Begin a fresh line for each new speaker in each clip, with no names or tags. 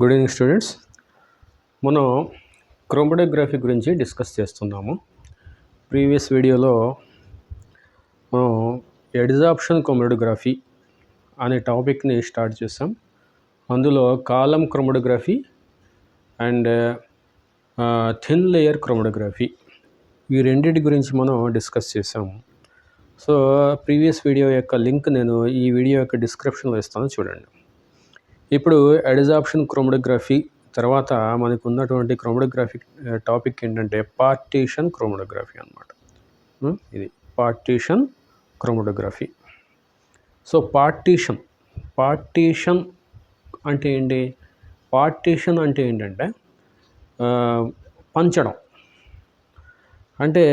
Good evening students. మనం chromatography గురించి discuss చేస్తున్నాము. ప్రీవియస్ వీడియోలో మనం అడ్సార్ప్షన్ క్రోమటోగ్రఫీ అనే టాపిక్ని స్టార్ట్ చేసాం. అందులో కాలం chromatography and thin layer chromatography ఈ రెండింటి గురించి మనం డిస్కస్ చేసాము. సో ప్రీవియస్ వీడియో యొక్క లింక్ నేను ఈ వీడియో యొక్క డిస్క్రిప్షన్లో ఇస్తాను, చూడండి. ఇప్పుడు అడ్సార్ప్షన్ క్రోమటోగ్రఫీ తర్వాత మనకు ఉన్నటువంటి క్రోమటోగ్రఫీ టాపిక్ ఏంటంటే పార్టీషన్ క్రోమటోగ్రఫీ అన్నమాట. ఇది పార్టీషన్ క్రోమటోగ్రఫీ. సో పార్టీషన్ అంటే ఏంటి? పార్టీషన్ అంటే ఏంటంటే పంచడం. అంటే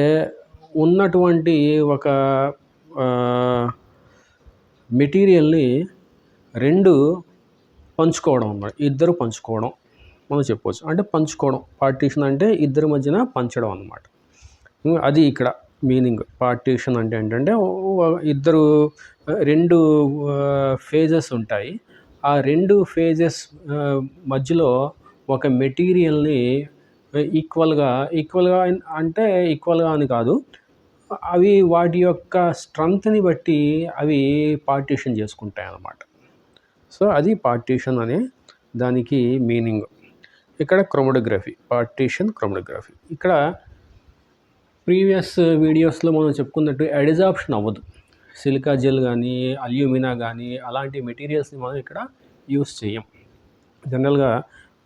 ఉన్నటువంటి ఒక మెటీరియల్ని రెండు పంచుకోవడం అన్నమాట. ఇద్దరు పంచుకోవడం మనం చెప్పవచ్చు. అంటే పంచుకోవడం, పార్టీషన్ అంటే ఇద్దరి మధ్యన పంచడం అన్నమాట. అది ఇక్కడ మీనింగ్. పార్టీషన్ అంటే ఏంటంటే ఇద్దరు రెండు ఫేజెస్ ఉంటాయి. ఆ రెండు ఫేజెస్ మధ్యలో ఒక మెటీరియల్ని ఈక్వల్గా అంటే ఈక్వల్గా అని కాదు, అవి వాటి యొక్క స్ట్రెంగ్త్ని బట్టి అవి పార్టీషన్ చేసుకుంటాయి అన్నమాట. సో అది పార్టీషన్ అనే దానికి మీనింగ్. ఇక్కడ క్రోమటోగ్రఫీ, పార్టీషన్ క్రోమటోగ్రఫీ. ఇక్కడ ప్రీవియస్ వీడియోస్లో మనం చెప్పుకున్నట్టు అడ్సార్ప్షన్ అవ్వదు. సిలికా జెల్ కానీ అల్యూమినా కానీ అలాంటి మెటీరియల్స్ని మనం ఇక్కడ యూస్ చేయం. జనరల్గా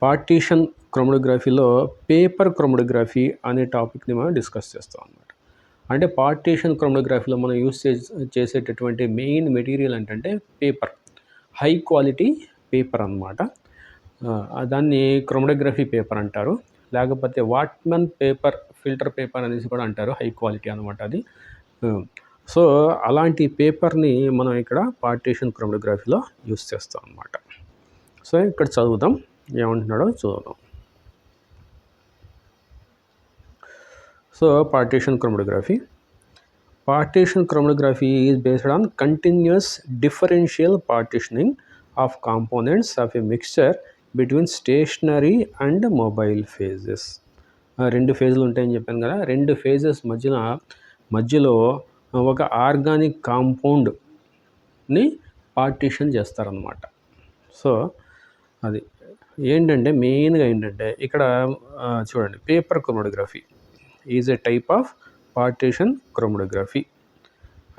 పార్టీషన్ క్రోమటోగ్రఫీలో పేపర్ క్రోమటోగ్రఫీ అనే టాపిక్ని మనం డిస్కస్ చేస్తాం అన్నమాట. అంటే పార్టీషన్ క్రోమటోగ్రఫీలో మనం యూస్ చేసేటటువంటి మెయిన్ మెటీరియల్ ఏంటంటే పేపర్, హై క్వాలిటీ పేపర్ అన్నమాట. దాన్ని క్రోమటోగ్రఫీ పేపర్ అంటారు, లేకపోతే వాట్మన్ పేపర్, ఫిల్టర్ పేపర్ అనేసి కూడా అంటారు. హై క్వాలిటీ అనమాట అది. సో అలాంటి పేపర్ని మనం ఇక్కడ పార్టీషన్ క్రోమటోగ్రఫీలో యూస్ చేస్తాం అన్నమాట. సో ఇక్కడ చదువుదాం, ఏమంటున్నాడో చూద్దాం. So partition chromatography is based on continuous differential partitioning of components of a mixture between stationary and mobile phases. రెండు ఫేజ్లు ఉంటాయని చెప్పాను కదా. రెండు ఫేజెస్ మధ్యలో ఒక ఆర్గానిక్ కాంపౌండ్ని పార్టీషన్ చేస్తారనమాట. సో అది ఏంటంటే మెయిన్గా ఏంటంటే ఇక్కడ చూడండి, paper chromatography is a type of partition chromatography.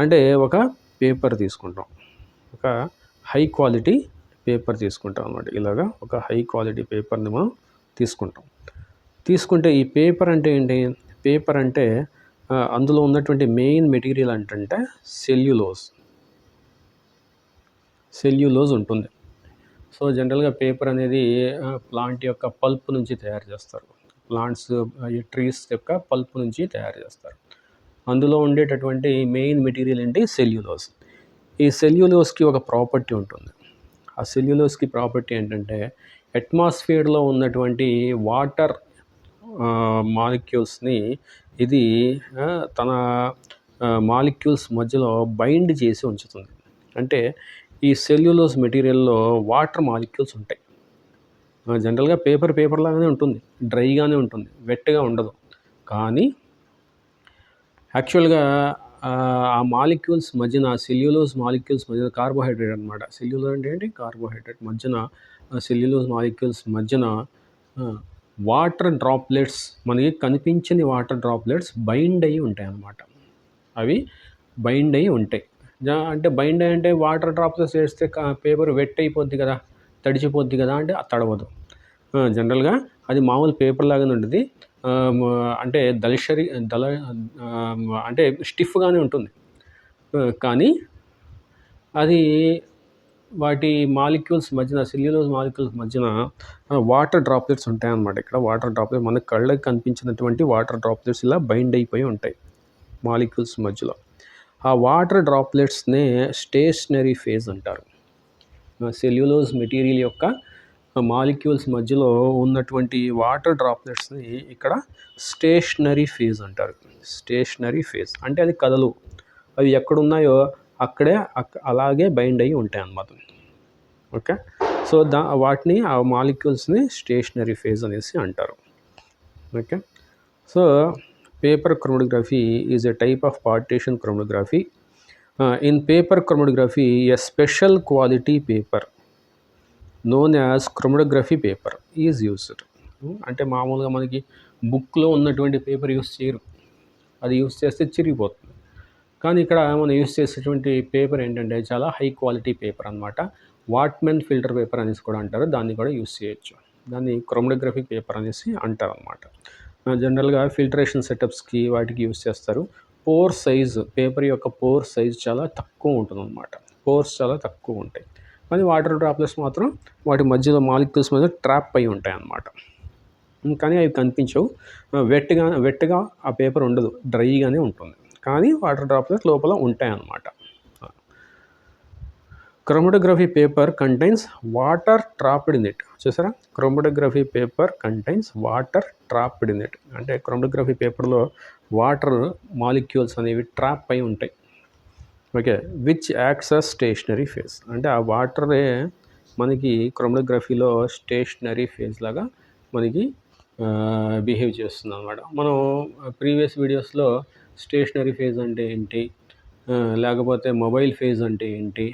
అంటే ఒక పేపర్ తీసుకుంటాం, ఒక హై క్వాలిటీ పేపర్ తీసుకుంటాం అన్నమాట. ఇలాగా ఒక హై క్వాలిటీ పేపర్ని మనం తీసుకుంటే ఈ పేపర్ అంటే ఏంటి? పేపర్ అంటే అందులో ఉన్నటువంటి మెయిన్ మెటీరియల్ అంటే సెల్యులోజ్ ఉంటుంది. సో జనరల్గా పేపర్ అనేది ప్లాంట్ యొక్క పల్ప్ నుంచి తయారు చేస్తారు. ప్లాంట్స్, ట్రీస్ యొక్క పల్ప్ నుంచి తయారు చేస్తారు. అందులో ఉండేటటువంటి మెయిన్ మెటీరియల్ ఏంటి? సెల్యులోజ్. ఈ సెల్యులోజ్కి ఒక ప్రాపర్టీ ఉంటుంది. ఆ సెల్యులోజ్కి ప్రాపర్టీ ఏంటంటే అట్మాస్ఫియర్లో ఉన్నటువంటి వాటర్ మాలిక్యూల్స్ని ఇది తన మాలిక్యూల్స్ మధ్యలో బైండ్ చేసి ఉంచుతుంది. అంటే ఈ సెల్యులోజ్ మెటీరియల్లో వాటర్ మాలిక్యూల్స్ ఉంటాయి. జనరల్గా పేపర్ లాగానే ఉంటుంది, డ్రైగానే ఉంటుంది, వెట్గా ఉండదు. కానీ యాక్చువల్గా ఆ మాలిక్యూల్స్ మధ్యన, సెల్యులోజ్ మాలిక్యూల్స్ మధ్యన కార్బోహైడ్రేట్ అనమాట. సెల్యులోజ్ అంటే ఏంటి? కార్బోహైడ్రేట్. మధ్యన సెల్యులోజ్ మాలిక్యూల్స్ మధ్యన వాటర్ డ్రాప్లెట్స్, మనకి కనిపించని వాటర్ డ్రాప్లెట్స్ బైండ్ అయ్యి ఉంటాయి అన్నమాట. అవి బైండ్ అయ్యి ఉంటాయి. అంటే బైండ్ అయ్యి అంటే వాటర్ డ్రాప్లెట్స్ వేస్తే పేపర్ వెట్ అయిపోద్ది కదా, తడిచిపోద్ది కదా అంటే తడవదు. జనరల్గా అది మామూలు పేపర్ లాగానే ఉంటుంది. అంటే అంటే స్టిఫ్గానే ఉంటుంది. కానీ అది వాటి మాలిక్యూల్స్ మధ్యన, సెల్యులోజ్ మాలిక్యూల్స్ మధ్యన వాటర్ డ్రాప్లెట్స్ ఉంటాయన్నమాట. ఇక్కడ వాటర్ డ్రాప్లెట్స్, మన కళ్ళకి కనిపించినటువంటి వాటర్ డ్రాప్లెట్స్ ఇలా బైండ్ అయిపోయి ఉంటాయి మాలిక్యూల్స్ మధ్యలో. ఆ వాటర్ డ్రాప్లెట్స్నే స్టేషనరీ ఫేజ్ అంటారు. సెల్యులోజ్ మెటీరియల్ యొక్క మాలిక్యూల్స్ మధ్యలో ఉన్నటువంటి వాటర్ డ్రాప్లెట్స్ని ఇక్కడ స్టేషనరీ ఫేజ్ అంటారు. స్టేషనరీ ఫేజ్ అంటే అది కదలు, అవి ఎక్కడున్నాయో అక్కడే అలాగే బైండ్ అయ్యి ఉంటాయి అన్నమాట. ఓకే. సో వాటిని ఆ మాలిక్యూల్స్ని స్టేషనరీ ఫేజ్ అనేసి అంటారు. Okay. So paper chromatography is a type of partition chromatography. In paper chromatography a special quality paper known as chromatography paper is used. అంటే మామూలుగా మనకి బుక్లో ఉన్నటువంటి పేపర్ యూస్ చేయరు, అది యూస్ చేస్తే చిరిగిపోతుంది. కానీ ఇక్కడ మనం యూస్ చేసేటువంటి పేపర్ ఏంటంటే చాలా హై క్వాలిటీ పేపర్ అనమాట. వాట్మెన్ ఫిల్టర్ పేపర్ అనేసి కూడా అంటారు, దాన్ని కూడా యూస్ చేయొచ్చు. దాన్ని క్రోమటోగ్రఫీ పేపర్ అనేసి అంటారు అనమాట. జనరల్గా ఫిల్టరేషన్ సెటప్స్కి వాటికి యూస్ చేస్తారు. పోర్ సైజు, పేపర్ యొక్క పోర్ సైజు చాలా తక్కువ ఉంటుంది అనమాట. పోర్స్ చాలా తక్కువ ఉంటాయి, కానీ వాటర్ డ్రాప్లెట్స్ మాత్రం వాటి మధ్యలో మాలిక్యూల్స్ మీద ట్రాప్ అయి ఉంటాయి అన్నమాట. కానీ అవి కనిపించవు. వెట్గా ఆ పేపర్ ఉండదు, డ్రైగానే ఉంటుంది, కానీ వాటర్ డ్రాప్లెట్స్ లోపల ఉంటాయన్నమాట. Chromatography paper contains water trapped in it. చూసారా, chromatography paper contains water trapped in it అంటే క్రోమటోగ్రఫీ పేపర్లో వాటర్ మాలిక్యూల్స్ అనేవి ట్రాప్ అయి ఉంటాయి. Okay, which acts as stationary phase. అంటే ఆ వాటరే మనకి క్రోమటోగ్రఫీలో స్టేషనరీ ఫేజ్ లాగా మనకి బిహేవ్ చేస్తుంది అనమాట. మనం ప్రీవియస్ వీడియోస్లో స్టేషనరీ ఫేజ్ అంటే ఏంటి, లేకపోతే మొబైల్ ఫేజ్ అంటే ఏంటి,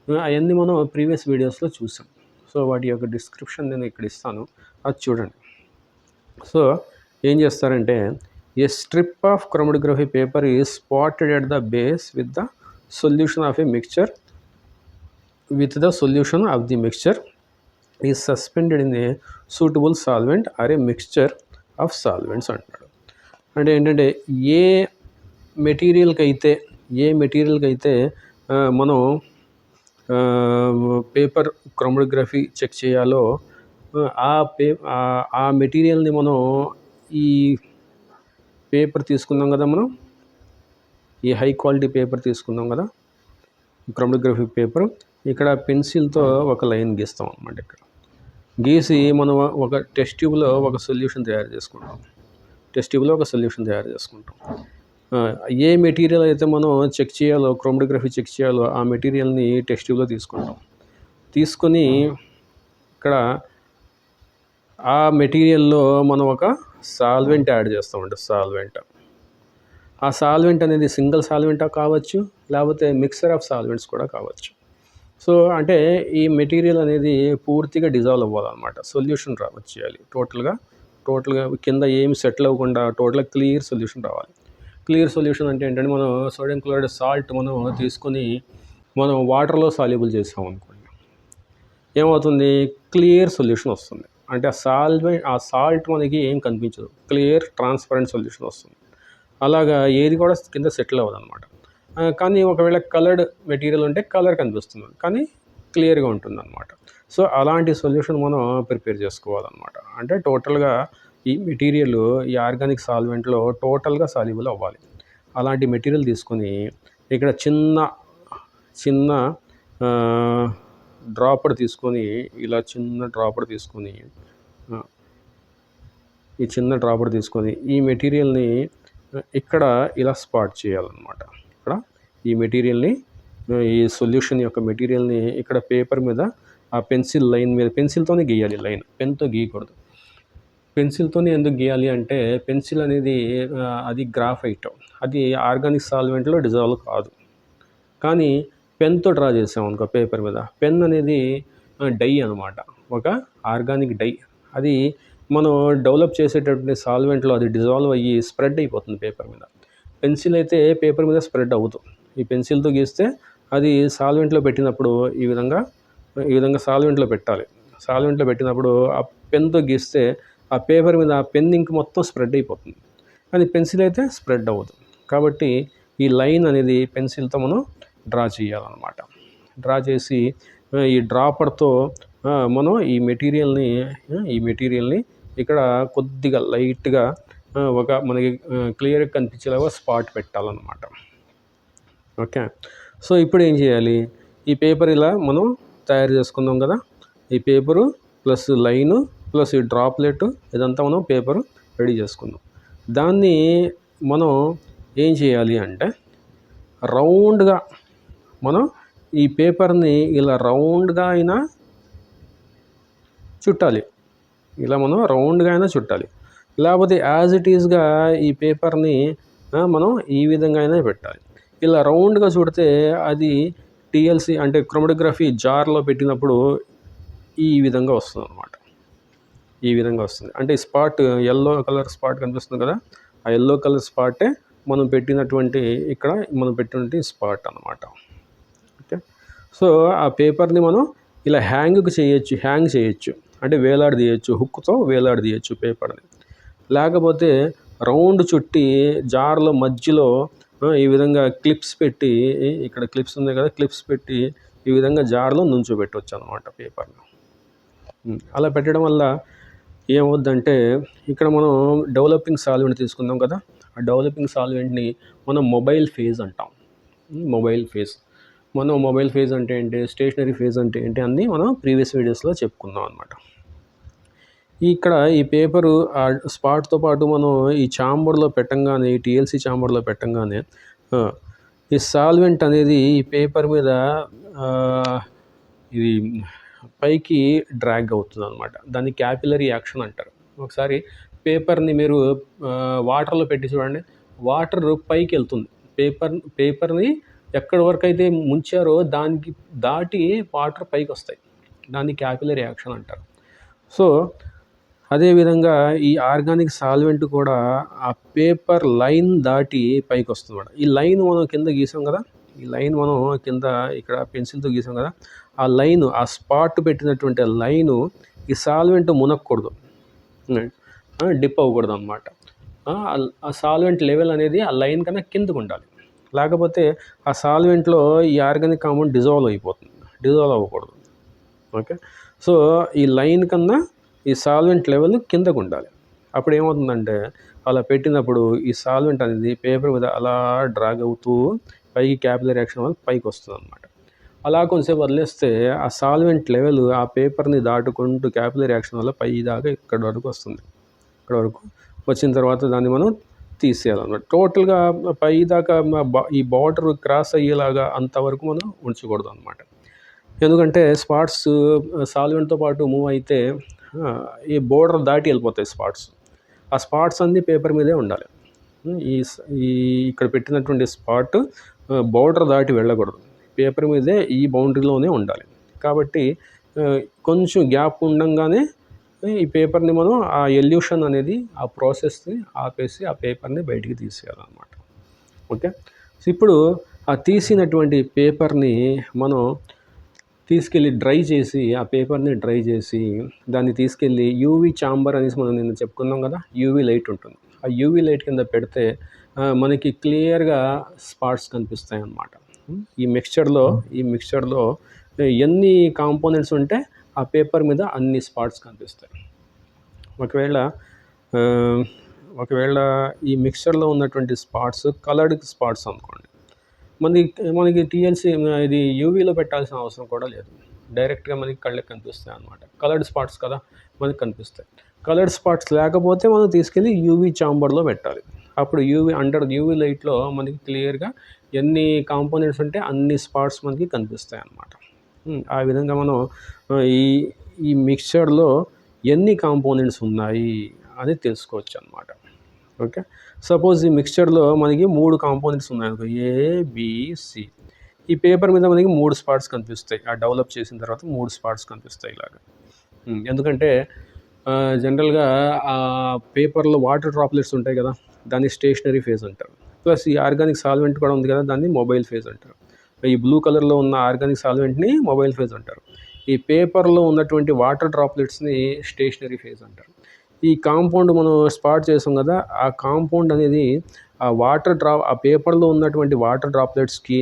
అవన్నీ మనం ప్రీవియస్ వీడియోస్లో చూసాం. సో వాటి యొక్క డిస్క్రిప్షన్ నేను ఇక్కడ ఇస్తాను, అది చూడండి. సో ఏం చేస్తారంటే, a strip of chromatography paper is spotted at the base with the solution of a mixture is suspended in a suitable solvent or a mixture of solvents అంటున్నాడు. అంటే ఏంటంటే ఏ మెటీరియల్కి అయితే మనం పేపర్ క్రోమటోగ్రఫీ చెక్ చేయాలో ఆ మెటీరియల్ని మనం ఈ పేపర్ తీసుకున్నాం కదా, మనం ఈ హై క్వాలిటీ పేపర్ తీసుకున్నాం కదా క్రోమటోగ్రఫీ పేపర్, ఇక్కడ పెన్సిల్తో ఒక లైన్ గీస్తాం అన్నమాట. ఇక్కడ గీసి మనం ఒక టెస్ట్ ట్యూబ్లో ఒక సొల్యూషన్ తయారు చేసుకుంటాం. ఏ మెటీరియల్ అయితే మనం చెక్ చేయాలో, క్రోమటోగ్రఫీ చెక్ చేయాలో, ఆ మెటీరియల్ని టెస్ట్ ట్యూబ్లో తీసుకొని ఇక్కడ ఆ మెటీరియల్లో మనం ఒక సాల్వెంట్ యాడ్ చేస్తామంటే ఆ సాల్వెంట్ అనేది సింగిల్ సాల్వెంటా కావచ్చు, లేకపోతే మిక్సర్ ఆఫ్ సాల్వెంట్స్ కూడా కావచ్చు. సో అంటే ఈ మెటీరియల్ అనేది పూర్తిగా డిజాల్వ్ అవ్వాలన్నమాట, సొల్యూషన్ వచ్చేయాలి. టోటల్గా కింద ఏమి సెటిల్ అవ్వకుండా టోటల్గా క్లియర్ సొల్యూషన్ రావాలి. క్లియర్ సొల్యూషన్ అంటే ఏంటంటే, మనం సోడియం క్లోరైడ్ సాల్ట్ మనం తీసుకొని మనం వాటర్లో సాల్యుబుల్ చేసాం అనుకోండి, ఏమవుతుంది, క్లియర్ సొల్యూషన్ వస్తుంది. అంటే ఆ సాల్ట్ మనకి ఏం కనిపించదు, క్లియర్ ట్రాన్స్పరెంట్ సొల్యూషన్ వస్తుంది. అలాగా ఏది కూడా కింద సెటిల్ అవ్వదు అనమాట. కానీ ఒకవేళ కలర్డ్ మెటీరియల్ ఉంటే కలర్ కనిపిస్తుంది, కానీ క్లియర్గా ఉంటుంది అనమాట. సో అలాంటి సొల్యూషన్ మనం ప్రిపేర్ చేసుకోవాలన్నమాట. అంటే టోటల్గా ఈ మెటీరియల్ ఈ ఆర్గానిక్ సాల్వెంట్లో టోటల్గా సాల్యుబుల్ అవ్వాలి. అలాంటి మెటీరియల్ తీసుకొని ఇక్కడ చిన్న డ్రాపర్ తీసుకొని, ఇలా చిన్న డ్రాపర్ తీసుకొని, ఈ మెటీరియల్ని ఇక్కడ ఇలా స్పాట్ చేయాలన్నమాట. ఇక్కడ ఈ మెటీరియల్ని, ఈ సొల్యూషన్ యొక్క మెటీరియల్ని ఇక్కడ పేపర్ మీద ఆ పెన్సిల్ లైన్ మీద పెన్సిల్తోనే గీయాలి లైన్, పెన్తో గీయకూడదు. పెన్సిల్తోనే ఎందుకు గీయాలి అంటే, పెన్సిల్ అనేది అది గ్రాఫైట్, అది ఆర్గానిక్ సాల్వెంట్లో డిజాల్వ్ కాదు. కానీ పెన్తో డ్రా చేసామనుకో పేపర్ మీద, పెన్ అనేది డై అనమాట, ఒక ఆర్గానిక్ డై. అది మనం డెవలప్ చేసేటటువంటి సాల్వెంట్లో అది డిజాల్వ్ అయ్యి స్ప్రెడ్ అయిపోతుంది పేపర్ మీద. పెన్సిల్ అయితే పేపర్ మీద స్ప్రెడ్ అవ్వదు. ఈ పెన్సిల్తో గీస్తే అది సాల్వెంట్లో పెట్టినప్పుడు ఈ విధంగా సాల్వెంట్లో పెట్టాలి. సాల్వెంట్లో పెట్టినప్పుడు ఆ పెన్తో గీస్తే ఆ పేపర్ మీద ఆ పెన్ ఇంక్ మొత్తం స్ప్రెడ్ అయిపోతుంది, కానీ పెన్సిల్ అయితే స్ప్రెడ్ అవ్వదు. కాబట్టి ఈ లైన్ అనేది పెన్సిల్తో మనం డ్రా చేయాలన్నమాట. డ్రా చేసి ఈ డ్రాపర్తో మనం ఈ మెటీరియల్ని ఇక్కడ కొద్దిగా లైట్గా ఒక మనకి క్లియర్గా కనిపించేలాగా స్పాట్ పెట్టాలన్నమాట. ఓకే, సో ఇప్పుడు ఏం చేయాలి, ఈ పేపర్ ఇలా మనం తయారు చేసుకుందాం కదా, ఈ పేపరు ప్లస్ లైను ప్లస్ ఈ డ్రాప్లెట్, ఇదంతా మనం పేపరు రెడీ చేసుకుందాం. దాన్ని మనం ఏం చేయాలి అంటే, రౌండ్గా మనం ఈ పేపర్ని ఇలా రౌండ్గా అయినా చుట్టాలి. ఇలా మనం రౌండ్గా అయినా చుట్టాలి. లేకపోతే యాజ్ ఇట్ ఈజ్గా ఈ పేపర్ని మనం ఈ విధంగా అయినా పెట్టాలి. ఇలా రౌండ్గా చుడితే అది టీఎల్సీ అంటే క్రోమటోగ్రఫీ జార్లో పెట్టినప్పుడు ఈ విధంగా వస్తుందన్నమాట. ఈ విధంగా వస్తుంది. అంటే ఈ స్పాట్ యెల్లో కలర్ స్పాట్ కనిపిస్తుంది కదా, ఆ యెల్లో కలర్ స్పాటే మనం పెట్టినటువంటి ఇక్కడ మనం పెట్టినటువంటి స్పాట్ అన్నమాట. ఓకే. సో ఆ పేపర్ని మనం ఇలా హ్యాంగ్ చేయొచ్చు. అంటే వేలాడదీయచ్చు, హుక్తో వేలాడదీయచ్చు పేపర్ని. లేకపోతే రౌండ్ చుట్టి జార్లో మధ్యలో ఈ విధంగా క్లిప్స్ పెట్టి, ఇక్కడ క్లిప్స్ ఉన్నాయి కదా, క్లిప్స్ పెట్టి ఈ విధంగా జార్లో నుంచోబెట్టవచ్చు అన్నమాట పేపర్ని. అలా పెట్టడం వల్ల ఏమవుద్దంటే ఇక్కడ మనం డెవలపింగ్ సాల్వెంట్ తీసుకుందాం కదా, ఆ డెవలపింగ్ సాల్వెంట్ని మనం మొబైల్ ఫేజ్ అంటాం. మొబైల్ ఫేజ్ అంటే ఏంటి, స్టేషనరీ ఫేజ్ అంటే ఏంటి అన్నీ మనం ప్రీవియస్ వీడియోస్లో చెప్పుకుందాం అనమాట. ఇక్కడ ఈ పేపరు ఆ స్పాట్తో పాటు మనం ఈ ఛాంబర్లో పెట్టంగానే, ఈ టీఎల్సీ ఛాంబర్లో పెట్టంగానే ఈ సాల్వెంట్ అనేది ఈ పేపర్ మీద ఇది పైకి డ్రాగ్ అవుతుంది అనమాట. దాన్ని క్యాపిలరీ యాక్షన్ అంటారు. ఒకసారి పేపర్ని మీరు వాటర్లో పెట్టి చూడండి, వాటర్ పైకి వెళ్తుంది. పేపర్ని ఎక్కడి వరకు అయితే ముంచారో దానికి దాటి వాటర్ పైకి వస్తాయి. దాన్ని క్యాపిలరీ యాక్షన్ అంటారు. సో అదేవిధంగా ఈ ఆర్గానిక్ సాల్వెంట్ కూడా ఆ పేపర్ లైన్ దాటి పైకి వస్తుంది. ఈ లైన్ మనం కింద గీసాం కదా, ఈ లైన్ మనం కింద ఇక్కడ పెన్సిల్తో గీసాం కదా, ఆ లైన్, ఆ స్పాట్ పెట్టినటువంటి లైను ఈ సాల్వెంట్ మునక్కూడదు, డిప్ అవ్వకూడదు అనమాట. ఆ సాల్వెంట్ లెవెల్ అనేది ఆ లైన్ కన్నా కిందకు ఉండాలి. లేకపోతే ఆ సాల్వెంట్లో ఈ ఆర్గానిక్ కాంపౌండ్ డిజాల్వ్ అవ్వకూడదు. ఓకే. సో ఈ లైన్ కన్నా ఈ సాల్వెంట్ లెవెల్ కిందకు ఉండాలి. అప్పుడు ఏమవుతుందంటే అలా పెట్టినప్పుడు ఈ సాల్వెంట్ అనేది పేపర్ మీద అలా డ్రాగ్ అవుతూ పైకి క్యాపిలరీ యాక్షన్ వల్ల పైకి వస్తుంది అనమాట. అలా కొంచెంసేపు వదిలేస్తే ఆ సాల్వెంట్ లెవెల్ ఆ పేపర్ని దాటుకుంటూ క్యాపిలరీ యాక్షన్ వల్ల పై దాకా ఇక్కడ వరకు వస్తుంది. ఇక్కడ వరకు వచ్చిన తర్వాత దాన్ని మనం తీసేయాలన్నమాట. టోటల్గా పై దాకా ఈ బార్డర్ క్రాస్ అయ్యేలాగా అంతవరకు మనం ఉంచకూడదు అనమాట. ఎందుకంటే స్పాట్స్ సాల్వెంట్తో పాటు మూవ్ అయితే ఈ బోర్డర్ దాటి వెళ్ళిపోతాయి స్పాట్స్. ఆ స్పాట్స్ అన్నీ పేపర్ మీదే ఉండాలి. ఈ ఇక్కడ పెట్టినటువంటి స్పాట్ బోర్డర్ దాటి వెళ్ళకూడదు, పేపర్ మీదే ఈ బౌండరీలోనే ఉండాలి. కాబట్టి కొంచెం గ్యాప్ ఉండంగానే ఈ పేపర్ని మనం ఆ ఎల్యూషన్ అనేది, ఆ ప్రాసెస్ని ఆపేసి ఆ పేపర్ని బయటికి తీసేయాలన్నమాట. ఓకే. సో ఇప్పుడు ఆ తీసినటువంటి పేపర్ని మనం తీసుకెళ్ళి ఆ పేపర్ని డ్రై చేసి దాన్ని తీసుకెళ్ళి యూవీ ఛాంబర్ అనేసి మనం నిన్న చెప్పుకున్నాం కదా, యూవీ లైట్ ఉంటుంది. ఆ యూవీ లైట్ కింద పెడితే మనకి క్లియర్గా స్పాట్స్ కనిపిస్తాయి అన్నమాట. ఈ మిక్స్చర్లో ఎన్ని కాంపోనెంట్స్ ఉంటే ఆ పేపర్ మీద అన్ని స్పాట్స్ కనిపిస్తాయి. ఒకవేళ ఈ మిక్స్చర్లో ఉన్నటువంటి స్పాట్స్ కలర్డ్ స్పాట్స్ అనుకోండి, మనకి టీఎల్సీ ఇది యూవీలో పెట్టాల్సిన అవసరం కూడా లేదు, డైరెక్ట్గా మనకి కళ్ళకి కనిపిస్తాయి అన్నమాట. కలర్డ్ స్పాట్స్ కదా మనకి కనిపిస్తాయి. కలర్డ్ స్పాట్స్ లేకపోతే మనం తీసుకెళ్ళి యూవీ ఛాంబర్లో పెట్టాలి. అప్పుడు యూవీ లైట్లో మనకి క్లియర్గా ఎన్ని కాంపోనెంట్స్ ఉంటే అన్ని స్పాట్స్ మనకి కనిపిస్తాయి అన్నమాట. ఆ విధంగా మనం ఈ మిక్స్చర్లో ఎన్ని కాంపోనెంట్స్ ఉన్నాయి అని తెలుసుకోవచ్చు అన్నమాట. ఓకే. సపోజ్ ఈ మిక్స్చర్లో మనకి 3 కాంపోనెంట్స్ ఉన్నాయనుకో, ఏబిసి. ఈ పేపర్ మీద మనకి 3 స్పాట్స్ కనిపిస్తాయి. ఆ డెవలప్ చేసిన తర్వాత 3 స్పాట్స్ కనిపిస్తాయి ఇలాగా. ఎందుకంటే జనరల్గా ఆ పేపర్లో వాటర్ డ్రాప్లెట్స్ ఉంటాయి కదా, దాన్ని స్టేషనరీ ఫేజ్ అంటారు. ప్లస్ ఈ ఆర్గానిక్ సాల్వెంట్ కూడా ఉంది కదా, దాన్ని మొబైల్ ఫేజ్ అంటారు. ఈ బ్లూ కలర్లో ఉన్న ఆర్గానిక్ సాల్వెంట్ని మొబైల్ ఫేజ్ అంటారు. ఈ పేపర్లో ఉన్నటువంటి వాటర్ డ్రాప్లెట్స్ని స్టేషనరీ ఫేజ్ అంటారు. ఈ కాంపౌండ్ మనం స్పాట్ చేసాం కదా, ఆ కాంపౌండ్ అనేది ఆ పేపర్లో ఉన్నటువంటి వాటర్ డ్రాప్లెట్స్కి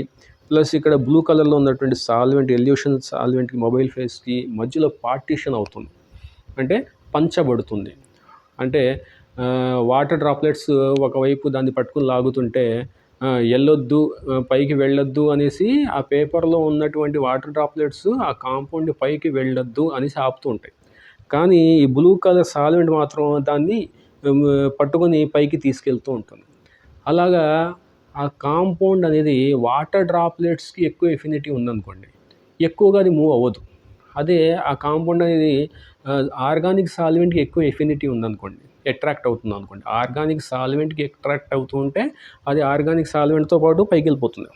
ప్లస్ ఇక్కడ బ్లూ కలర్లో ఉన్నటువంటి సాల్వెంట్, ఎల్యూషన్ సాల్వెంట్కి, మొబైల్ ఫేజ్కి మధ్యలో పార్టీషన్ అవుతుంది, అంటే పంచబడుతుంది. అంటే వాటర్ డ్రాప్లెట్స్ ఒకవైపు దాన్ని పట్టుకుని లాగుతుంటే వెళ్ళొద్దు, పైకి వెళ్ళొద్దు అనేసి ఆ పేపర్లో ఉన్నటువంటి వాటర్ డ్రాప్లెట్స్ ఆ కాంపౌండ్ పైకి వెళ్ళొద్దు అనేసి ఆపుతూ ఉంటాయి. కానీ ఈ బ్లూ కలర్ సాల్వెంట్ మాత్రం దాన్ని పట్టుకొని పైకి తీసుకెళ్తూ ఉంటుంది. అలాగా ఆ కాంపౌండ్ అనేది వాటర్ డ్రాప్లెట్స్కి ఎక్కువ ఎఫినిటీ ఉందనుకోండి, ఎక్కువగా అది మూవ్ అవ్వదు. అదే ఆ కాంపౌండ్ అనేది ఆర్గానిక్ సాల్వెంట్కి ఎక్కువ ఎఫినిటీ ఉందనుకోండి, అట్రాక్ట్ అవుతుంది అనుకోండి. ఆర్గానిక్ సాల్వెంట్కి అట్రాక్ట్ అవుతూ ఉంటే అది ఆర్గానిక్ సాల్వెంట్తో పాటు పైకి వెళ్ళిపోతుంది.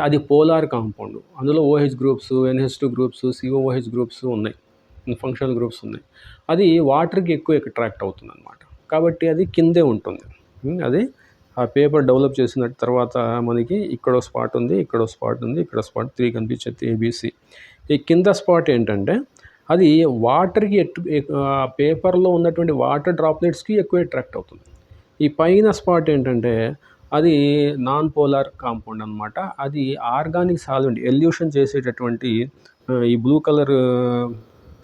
అది పోలార్ కాంపౌండ్. అందులో OH groups, NH2 groups, COOH groups ఉన్నాయి, ఫంక్షనల్ గ్రూప్స్ ఉన్నాయి. అది వాటర్కి ఎక్కువ అట్రాక్ట్ అవుతుంది అనమాట. కాబట్టి అది కిందే ఉంటుంది. అది ఆ పేపర్ డెవలప్ చేసిన తర్వాత మనకి ఇక్కడ స్పాట్ ఉంది, ఇక్కడ స్పాట్ ఉంది, ఇక్కడ స్పాట్ 3 కనిపించేది ABC. ఈ కింద స్పాట్ ఏంటంటే అది వాటర్కి పేపర్లో ఉన్నటువంటి వాటర్ డ్రాప్లెట్స్కి ఎక్కువ అట్రాక్ట్ అవుతుంది. ఈ పైన స్పాట్ ఏంటంటే అది నాన్ పోలార్ కాంపౌండ్ అనమాట. అది ఆర్గానిక్ సాల్వెంట్ ఎల్యూషన్ చేసేటటువంటి ఈ బ్లూ కలర్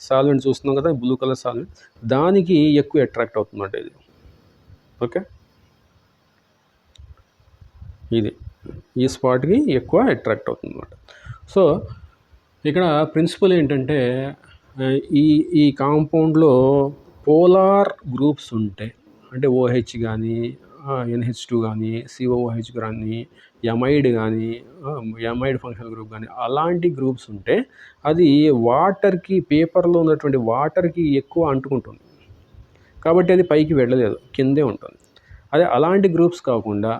సాల్వెంట్ చూస్తున్నాం కదా, బ్లూ కలర్ సాల్వెంట్, దానికి ఎక్కువ అట్రాక్ట్ అవుతుందన్నమాట ఇది. ఓకే, ఇది ఈ స్పాట్కి ఎక్కువ అట్రాక్ట్ అవుతుంది అనమాట. సో ఇక్కడ ప్రిన్సిపల్ ఏంటంటే ఈ కాంపౌండ్లో పోలార్ గ్రూప్స్ ఉంటే, అంటే OH కానీ, NH2 కానీ, COOH కానీ, ఎమైడ్ కానీ, ఎమైడ్ ఫంక్షనల్ గ్రూప్ కానీ, అలాంటి గ్రూప్స్ ఉంటే అది వాటర్కి, పేపర్లో ఉన్నటువంటి వాటర్కి ఎక్కువ అంటుకుంటుంది. కాబట్టి అది పైకి వెళ్ళలేదు, కిందే ఉంటుంది. అదే అలాంటి గ్రూప్స్ కాకుండా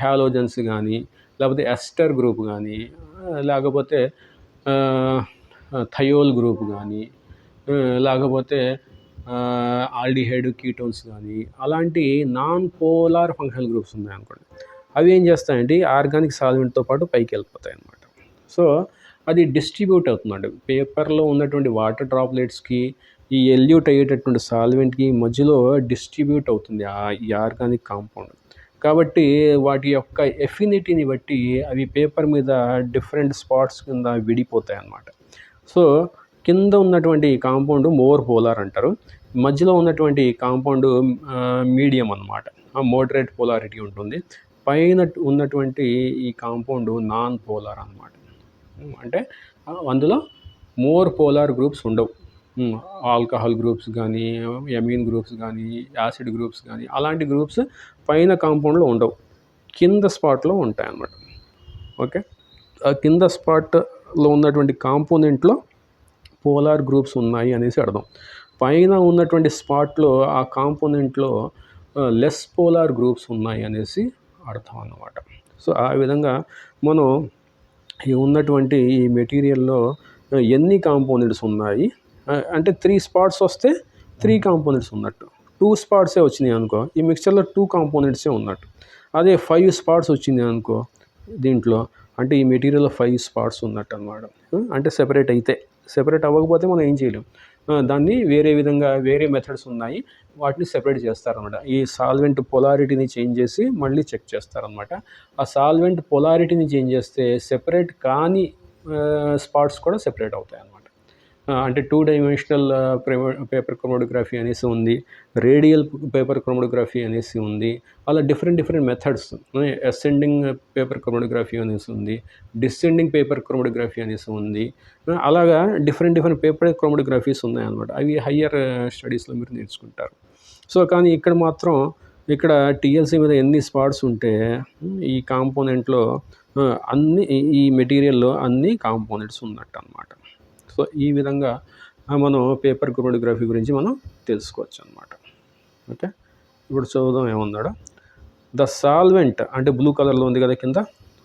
హ్యాలోజన్స్ కానీ, లేకపోతే ఎస్టర్ గ్రూప్ కానీ, లేకపోతే థయోల్ గ్రూప్ కానీ, లేకపోతే ఆల్డిహైడ్ కీటోన్స్ కానీ, అలాంటి నాన్ పోలార్ ఫంక్షనల్ గ్రూప్స్ ఉన్నాయనుకోండి, అవి ఏం చేస్తాయంటే ఆర్గానిక్ సాల్వెంట్తో పాటు పైకి వెళ్ళిపోతాయి అన్నమాట. సో అది డిస్ట్రిబ్యూట్ అవుతుందండి. పేపర్లో ఉన్నటువంటి వాటర్ డ్రాప్లెట్స్కి, ఈ ఎల్యూట్ అయ్యేటటువంటి సాల్వెంట్కి మధ్యలో డిస్ట్రిబ్యూట్ అవుతుంది ఈ ఆర్గానిక్ కాంపౌండ్. కాబట్టి వాటి యొక్క ఎఫినిటీని బట్టి అవి పేపర్ మీద డిఫరెంట్ స్పాట్స్ కింద విడిపోతాయి అన్నమాట. సో కింద ఉన్నటువంటి కాంపౌండ్ మోర్ పోలార్ అంటారు, మధ్యలో ఉన్నటువంటి కాంపౌండ్ మీడియం అన్నమాట, మోడరేట్ పోలారిటీ ఉంటుంది. పైన ఉన్నటువంటి ఈ కాంపౌండ్ నాన్ పోలార్ అన్నమాట. అంటే అందులో మోర్ పోలార్ గ్రూప్స్ ఉండవు. ఆల్కహాల్ గ్రూప్స్ కానీ, ఎమీన్ గ్రూప్స్ కానీ, యాసిడ్ గ్రూప్స్ కానీ, అలాంటి గ్రూప్స్ పైన కాంపౌండ్లో ఉండవు, కింద స్పాట్లో ఉంటాయి అన్నమాట. ఓకే, ఆ కింద స్పాట్లో ఉన్నటువంటి కాంపోనెంట్లో పోలార్ గ్రూప్స్ ఉన్నాయి అనేసి అర్థం. పైన ఉన్నటువంటి స్పాట్లో ఆ కాంపోనెంట్లో లెస్ పోలార్ గ్రూప్స్ ఉన్నాయి అనేసి అర్థం అన్నమాట. సో ఆ విధంగా మనం ఈ ఉన్నటువంటి ఈ మెటీరియల్లో ఎన్ని కాంపోనెంట్స్ ఉన్నాయి అంటే 3 స్పాట్స్ వస్తే 3 కాంపోనెంట్స్ ఉన్నట్టు, 2 స్పాట్సే వచ్చినాయి అనుకో, ఈ మిక్చర్లో 2 కాంపోనెంట్సే ఉన్నట్టు. అదే 5 స్పాట్స్ వచ్చింది అనుకో దీంట్లో, అంటే ఈ మెటీరియల్లో 5 స్పాట్స్ ఉన్నట్టు అనమాట. అంటే సెపరేట్ అవ్వకపోతే మనం ఏం చేయలేం. దాన్ని వేరే విధంగా వేరే మెథడ్స్ ఉన్నాయి, వాటిని సెపరేట్ చేస్తారనమాట. ఈ సాల్వెంట్ పొలారిటీని చేంజ్ చేసి మళ్ళీ చెక్ చేస్తారనమాట. ఆ సాల్వెంట్ పొలారిటీని చేంజ్ చేస్తే సెపరేట్ కాని స్పాట్స్ కూడా సెపరేట్ అవుతాయి అన్నమాట. అంటే 2 డైమెన్షనల్ పేపర్ క్రోమటోగ్రఫీ అనేసి ఉంది, రేడియల్ పేపర్ క్రోమటోగ్రఫీ అనేసి ఉంది, అలా different methods. Ascending paper chromatography అనేసి ఉంది, డిసెండింగ్ పేపర్ క్రోమటోగ్రఫీ అనేసి ఉంది. అలాగా డిఫరెంట్ పేపర్ క్రోమటోగ్రఫీస్ ఉన్నాయన్నమాట. అవి హయ్యర్ స్టడీస్లో మీరు నేర్చుకుంటారు. సో కానీ ఇక్కడ మాత్రం ఇక్కడ TLC మీద ఎన్ని స్పాట్స్ ఉంటే ఈ కాంపోనెంట్లో అన్ని ఈ మెటీరియల్లో అన్ని కాంపోనెంట్స్ ఉన్నట్టు అన్నమాట. సో ఈ విధంగా మనం పేపర్ క్రోమటోగ్రఫీ గురించి మనం తెలుసుకోవచ్చు అన్నమాట. ఓకే, ఇప్పుడు చదువుదాం ఏముందాడో. ద సాల్వెంట్ అంటే బ్లూ కలర్లో ఉంది కదా కింద,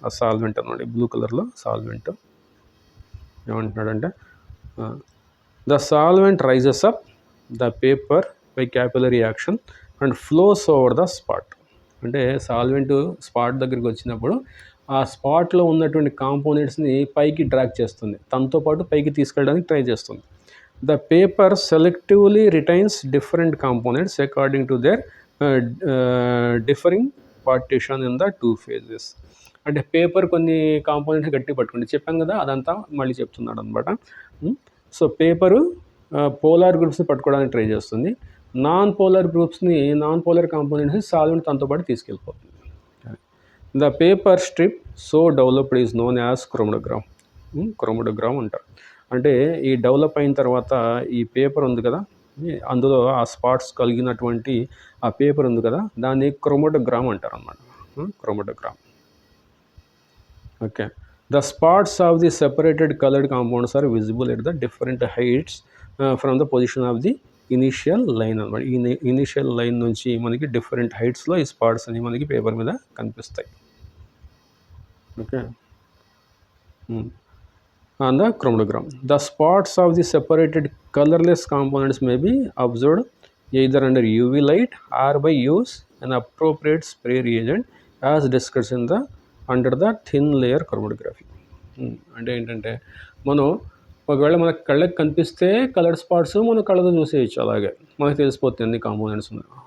ఆ సాల్వెంట్ అన్నమాట. బ్లూ కలర్లో సాల్వెంట్ ఏమంటున్నాడంటే the solvent rises up the paper by capillary action and flows over the spot. అంటే సాల్వెంట్ స్పాట్ దగ్గరికి వచ్చినప్పుడు ఆ స్పాట్లో ఉన్నటువంటి కాంపోనెంట్స్ని పైకి డ్రాగ్ చేస్తుంది, తనతో పాటు పైకి తీసుకెళ్ళడానికి ట్రై చేస్తుంది. The paper selectively retains different components according to their differing partition in the 2 phases. అంటే పేపర్ కొన్ని కాంపోనెంట్స్ గట్టి పట్టుకుంటే చెప్పాను కదా, అదంతా మళ్ళీ చెప్తున్నాడు అనమాట. సో పేపరు పోలార్ గ్రూప్స్ని పట్టుకోవడానికి ట్రై చేస్తుంది, నాన్ పోలార్ కాంపోనెంట్స్ని సాల్వెంట్ తనతో పాటు తీసుకెళ్ళిపోతుంది. The paper strip so developed is known as chromatogram అంటారు. అంటే ఈ డెవలప్ అయిన తర్వాత ఈ పేపర్ ఉంది కదా, అందులో ఆ స్పాట్స్ కలిగినటువంటి ఆ పేపర్ ఉంది కదా, దాన్ని క్రోమటోగ్రామ్ అంటారు అన్నమాట. Chromatogram. Okay, the spots of the separated coloured compounds are visible at the different heights from the position of the initial line అనమాట. ఈ ఇనీషియల్ లైన్ నుంచి మనకి డిఫరెంట్ హైట్స్లో ఈ స్పాట్స్ అనేవి మనకి పేపర్ మీద కనిపిస్తాయి. Okay. On the chromatogram, the spots of the separated colorless components may be observed either under UV light or by use an appropriate spray reagent as discussed in the under the thin layer chromatography. అంటే ఏంటంటే మనం ఒకవేళ మన కళ్ళకి కనిపిస్తే colour spots మనం కళ్ళతో చూసేయచ్చు, అలాగే మనకు తెలిసిపోతుంది ఎన్ని కాంపోనెంట్స్ ఉన్నాయో.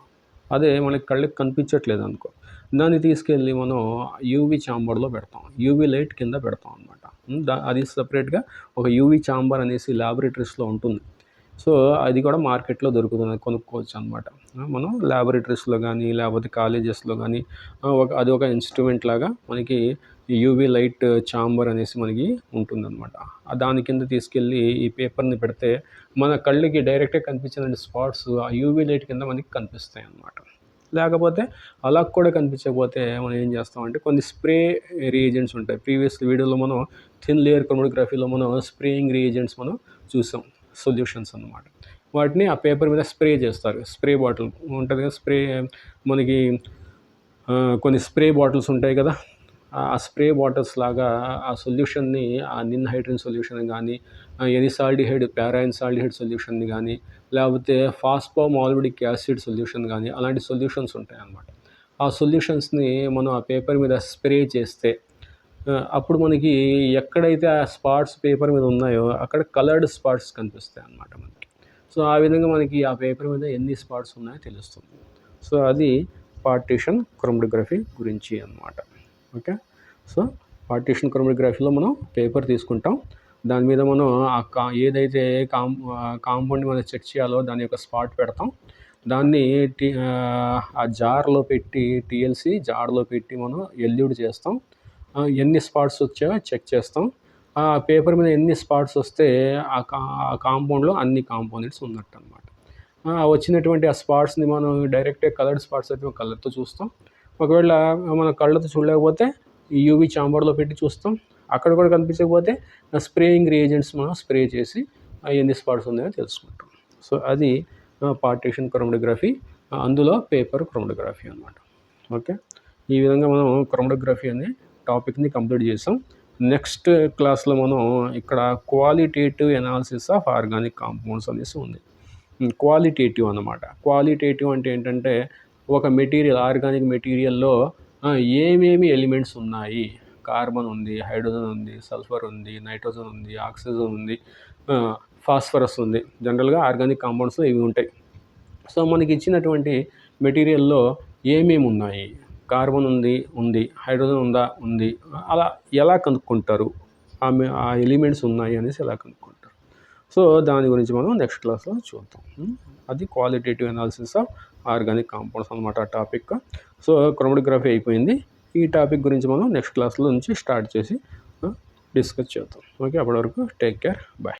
అదే మనకి కళ్ళకి కనిపించట్లేదు అనుకో, దాన్ని తీసుకెళ్ళి మనం యూవీ ఛాంబర్లో పెడతాం, యూవీ లైట్ కింద పెడతాం అనమాట. అది సపరేట్గా ఒక యూవీ ఛాంబర్ అనేసి ల్యాబొరేటరీస్లో ఉంటుంది. సో అది కూడా మార్కెట్లో దొరుకుతుంది, కొనుక్కోవచ్చు అనమాట. మనం ల్యాబొరేటరీస్లో కానీ లేకపోతే కాలేజెస్లో కానీ అది ఒక ఇన్స్ట్రుమెంట్ లాగా మనకి యూవీ లైట్ ఛాంబర్ అనేసి మనకి ఉంటుందన్నమాట. దాని కింద తీసుకెళ్ళి ఈ పేపర్ని పెడితే మన కళ్ళకి డైరెక్ట్గా కనిపించిన స్పాట్స్ ఆ యూవీ లైట్ కింద మనకి కనిపిస్తాయి అన్నమాట. లేకపోతే అలా కూడా కనిపించకపోతే మనం ఏం చేస్తామంటే కొన్ని స్ప్రే రీఏజెంట్స్ ఉంటాయి. ప్రీవియస్ వీడియోలో మనం థిన్ లేయర్ క్రోమటోగ్రఫీలో మనం స్ప్రేయింగ్ రీఏజెంట్స్ మనం చూసాం, సొల్యూషన్స్ అన్నమాట. వాటిని ఆ పేపర్ మీద స్ప్రే చేస్తారు. స్ప్రే బాటిల్ ఉంటుంది కదా, స్ప్రే మనకి కొన్ని స్ప్రే బాటిల్స్ ఉంటాయి కదా, ఆ స్ప్రే బాటిల్స్ లాగా ఆ సొల్యూషన్ని, ఆ నిన్హైడ్రిన్ సొల్యూషన్ కానీ, ఎనిసాల్డిహైడ్ పారాయిన్సాల్డిహైడ్ సొల్యూషన్ని కానీ, లేకపోతే ఫాస్ఫోమాల్విడిక్ యాసిడ్ సొల్యూషన్ కానీ, అలాంటి సొల్యూషన్స్ ఉంటాయి అన్నమాట. ఆ సొల్యూషన్స్ని మనం ఆ పేపర్ మీద స్ప్రే చేస్తే అప్పుడు మనకి ఎక్కడైతే ఆ స్పాట్స్ పేపర్ మీద ఉన్నాయో అక్కడ కలర్డ్ స్పాట్స్ కనిపిస్తాయి అన్నమాట మనకి. సో ఆ విధంగా మనకి ఆ పేపర్ మీద ఎన్ని స్పాట్స్ ఉన్నాయో తెలుస్తుంది. సో అది పార్టీషన్ క్రోమటోగ్రఫీ గురించి అన్నమాట. ఓకే. సో పార్టీషన్ క్రోమటోగ్రఫీలో మనం పేపర్ తీసుకుంటాం, దాని మీద మనం ఏదైతే కాంపౌండ్ మనం చెక్ చేయాలో దాని యొక్క స్పాట్ పెడతాం, దాన్ని ఆ జార్లో పెట్టి టీఎల్సీ జార్లో పెట్టి మనం ఎల్యూడ్ చేస్తాం, ఎన్ని స్పాట్స్ వచ్చాయో చెక్ చేస్తాం. ఆ పేపర్ మీద ఎన్ని స్పాట్స్ వస్తే ఆ కాంపౌండ్లో అన్ని కాంపోనెంట్స్ ఉన్నట్టు అనమాట. వచ్చినటువంటి ఆ స్పాట్స్ని మనం డైరెక్ట్గా కలర్డ్ స్పాట్స్ అయితే కలర్తో చూస్తాం. ఒకవేళ మన కళ్ళతో చూడలేకపోతే యూవీ ఛాంబర్లో పెట్టి చూస్తాం, అక్కడ కూడా కనిపించకపోతే స్ప్రేయింగ్ రీఏజెంట్స్ మనం స్ప్రే చేసి ఎన్ని స్పాట్స్ ఉన్నాయో తెలుసుకుంటాం. సో అది పార్టీషన్ క్రోమటోగ్రఫీ, అందులో పేపర్ క్రోమటోగ్రఫీ అన్నమాట. ఓకే. ఈ విధంగా మనం క్రోమటోగ్రఫీ అనే టాపిక్ని కంప్లీట్ చేసాం. నెక్స్ట్ క్లాస్లో మనం ఇక్కడ qualitative analysis of organic compounds అనేసి ఉంది. క్వాలిటేటివ్ అన్నమాట. క్వాలిటేటివ్ అంటే ఏంటంటే ఒక మెటీరియల్, ఆర్గానిక్ మెటీరియల్లో ఏమేమి ఎలిమెంట్స్ ఉన్నాయి, కార్బన్ ఉంది, హైడ్రోజన్ ఉంది, సల్ఫర్ ఉంది, నైట్రోజన్ ఉంది, ఆక్సిజన్ ఉంది, ఫాస్ఫరస్ ఉంది. జనరల్గా ఆర్గానిక్ కాంపౌండ్స్లో ఇవి ఉంటాయి. సో మనకి ఇచ్చినటువంటి మెటీరియల్లో ఏమేమి ఉన్నాయి, కార్బన్ ఉంది, హైడ్రోజన్ ఉంది, అలా ఎలా కనుక్కుంటారు, ఆ ఎలిమెంట్స్ ఉన్నాయి అనేసి ఎలా కనుక్కుంటారు. సో దాని గురించి మనం నెక్స్ట్ క్లాస్లో చూద్దాం. అది qualitative analysis of organic compounds అనమాట ఆ టాపిక్. సో క్రోమటోగ్రఫీ అయిపోయింది. ఈ టాపిక్ గురించి మనం నెక్స్ట్ క్లాస్లో నుంచి స్టార్ట్ చేసి డిస్కస్ చేద్దాం. ఓకే, అప్పటి వరకు టేక్ కేర్, బాయ్.